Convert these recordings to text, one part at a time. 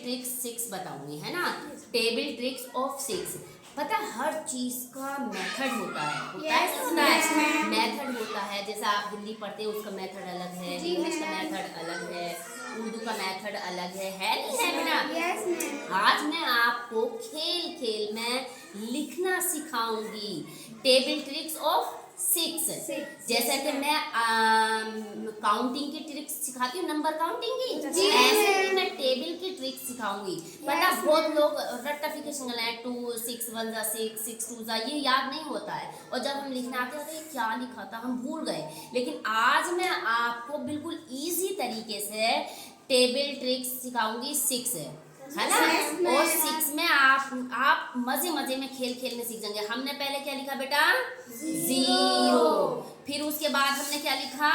Tricks 6 बताऊंगी, है ना। Table tricks of 6। पता हर चीज का मेथड होता है, मेथड होता है। जैसे आप हिंदी पढ़ते हो उसका मेथड अलग है, इंग्लिश का मेथड अलग है, उर्दू का मेथड अलग है नहीं है बेटा। आज मैं आपको खेल खेल में लिखना सिखाऊंगी। Table tricks of 6। जैसे कि मैं काउंटिंग की ट्रिक्स सिखाती हूँ, नंबर काउंटिंग की, ऐसे ही मैं टेबल की ट्रिक्स सिखाऊंगी। पता बहुत लोग रट्टाफिकेशन है, 2 6 1 6 6 2 ये याद नहीं होता है, और जब हम लिखने आते हैं तो क्या लिखा था हम भूल गए। लेकिन आज मैं आपको बिल्कुल इजी तरीके से टेबल ट्रिक्स सिखाऊंगी 6 है ना। और 6 में आप मजे मजे में खेल खेल में सीख जाएंगे। हमने पहले क्या लिखा बेटा? 0। फिर उसके बाद हमने क्या लिखा?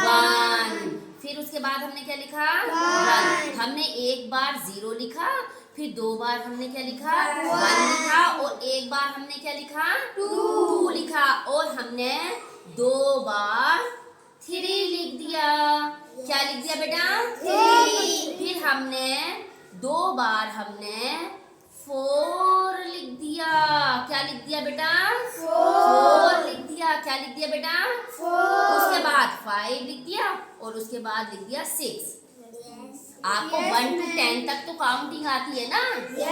1। फिर उसके बाद हमने क्या लिखा? 1। हमने एक बार 0 लिखा, फिर 2 बार हमने क्या लिखा? 1 लिखा, और एक बार हमने क्या लिखा? 2 लिखा, और हमने 2 बार 3 लिख दिया। क्या लिख दिया बेटा? 3। फिर हमने 2 बार हमने 4 लिख दिया। क्या लिख दिया बेटा? 4 लिख दिया। क्या लिख दिया बेटा? 4। उसके बाद 5 लिख दिया, और उसके बाद लिख दिया 6। आपको 1 to 10 तक तो काउंटिंग आती है ना? तो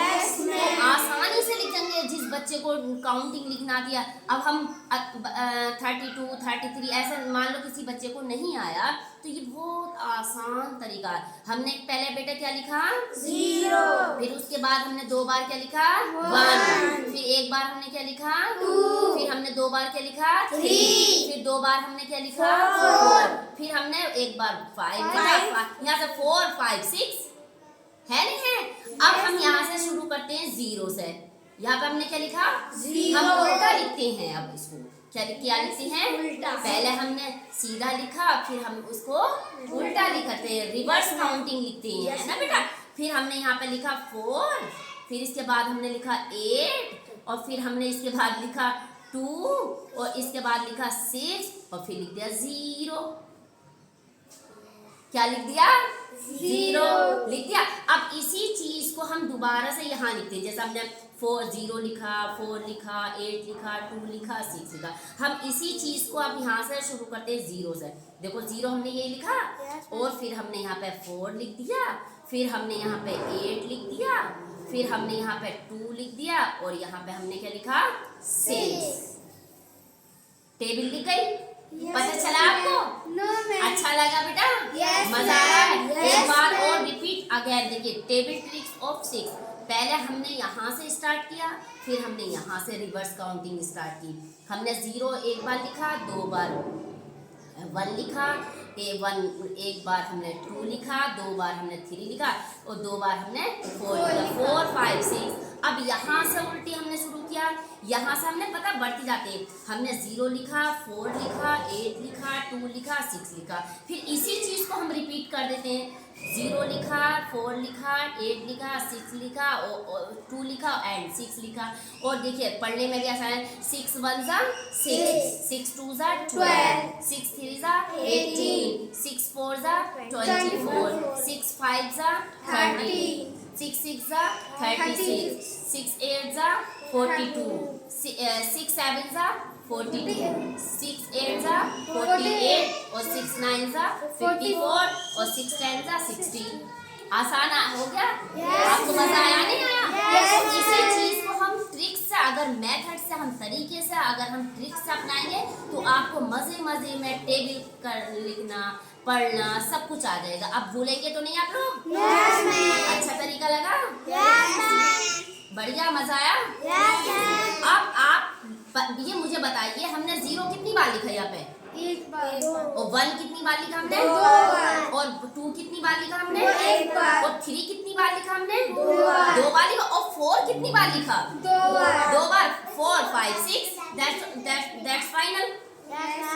आसानी से लिख जाएंगे जिस बच्चे को काउंटिंग लिखना आती है। अब हम 32 33 ऐसा मान लो किसी बच्चे को नहीं आया, तो ये बहुत आसान तरीका है। हमने पहले बेटा क्या लिखा? 0। फिर उसके बाद हमने 2 बार क्या लिखा? 1। फिर एक बार हमने क्या लिखा? 2। फिर हमने 2 बार क्या लिखा? 3। फिर 2 बार हमने क्या लिखा? 4। फिर हमने एक बार 5 लिखा। यहाँ से 4 5 6 है नहीं है। अब हम यहाँ से शुरू करते हैं 0 से। यहाँ पे हमने क्या लिखा? 0। हम उल्टा लिखते हैं। अब इसको क्या लिखते हैं? पहले हमने सीधा लिखा, फिर हम उसको उल्टा लिखते हैं, रिवर्स काउंटिंग लिखते हैं, है ना बेटा। फिर हमने यहाँ पे लिखा 4, फिर इसके बाद हमने लिखा 8, और फिर हमने इसके बाद लिखा 2, और इसके बाद लिखा 6, और फिर लिख दिया 0। क्या लिख दिया? 0 लिख दिया। अब इसी चीज को हम दोबारा से यहाँ लिखते हैं। जैसे हमने 0 लिखा, 4 लिखा, 8 लिखा, 2 लिखा, 6 लिखा। हम इसी चीज को अब यहाँ से शुरू करते हैं 0 से। देखो 0 हमने ये लिखा, और फिर हमने यहाँ पे 4 लिख दिया, फिर हमने यहाँ पे 8 लिख दिया, फिर हमने यहाँ पे 2 लिख दिया, और यहाँ पे हमने क्या लिखा? 6। टेबल लिख गई। पता चला आपको? अच्छा लगा बेटा? मजा आया है? एक बार और रिपीट अगेन। देखिए टेबल ट्रिक्स ऑफ 6। पहले हमने यहाँ से स्टार्ट किया, फिर हमने यहाँ से रिवर्स काउंटिंग स्टार्ट की। हमने 0 एक बार लिखा, 2 बार 1 लिखा, एक बार हमने 2 लिखा, 2 बार हमने 3 लिखा, और 2 बार हमने 4 लिखा। 4 5 6। अब यहाँ से उल्टी हमने शुरू किया। यहाँ से हमने पता बढ़ती जाते हैं। हमने 0 लिखा, 4 लिखा, 8 लिखा, 2 लिखा, 6 लिखा। फिर इसी चीज को हम रिपीट कर देते हैं। 0 लिखा, 4 लिखा, 8 लिखा, 6 लिखा, और 2 लिखा, एंड 6 लिखा। और देखिए पढ़ने में भी आसान है। 6 1 6, 6 2 12, 6 3 18, 6 4 24, 6 5 30, 6 6 36, 6 8 42, 6 7 42, 6 8 48, और 6 9 54, और 6 10 60। आसान हो गया? आपको मजा आया नहीं आया? तो इसी चीज को हम ट्रिक्स से, अगर मेथड से, हम तरीके से अगर हम ट्रिक्स से अपनाएंगे, तो आपको मजे मजे में टेबल कर लिखना, पढ़ना सब कुछ आ जाएगा। अब भूलेंगे तो नहीं आप लोग? अच्छा तरीका लगा? बढ़िया, मजा आया? अब आप ये मुझे बताइए, हमने 0 कितनी बार लिखा यहाँ पे? एक बार। और 1 कितनी बार लिखा हमने? 2 बार। और 2 कितनी बार लिखा हमने? 1 बार। और 3 कितनी बार लिखा हमने? 2 बार। 2 बार लिखा। और 4 कितनी बार लिखा? 2 बार। 2 बार। 4 5 6, दैट्स फाइनल।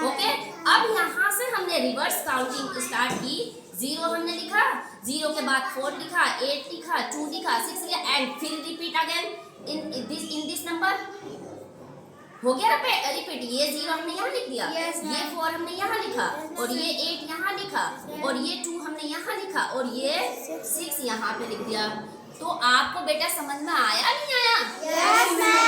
ओके। अब यहाँ से हमने रिवर्स काउंटिंग स्टार्ट की। 0 हमने लिखा, 0 के बाद 4 लिखा, 8 लिखा, 2 लिखा, 6 लिखा, एंड फिर repeat again in this number. हो गया ना रिपीट, ये 0 हमने यहाँ लिख दिया, Yes, ये ma'am. 4 हमने यहाँ लिखा, और ये 8 यहाँ लिखा, और ये 2 हमने यहाँ लिखा, और ये 6 यहाँ पे लिख दिया। तो आपको बेटा समझ में आया नहीं आया? Yes, ma'am.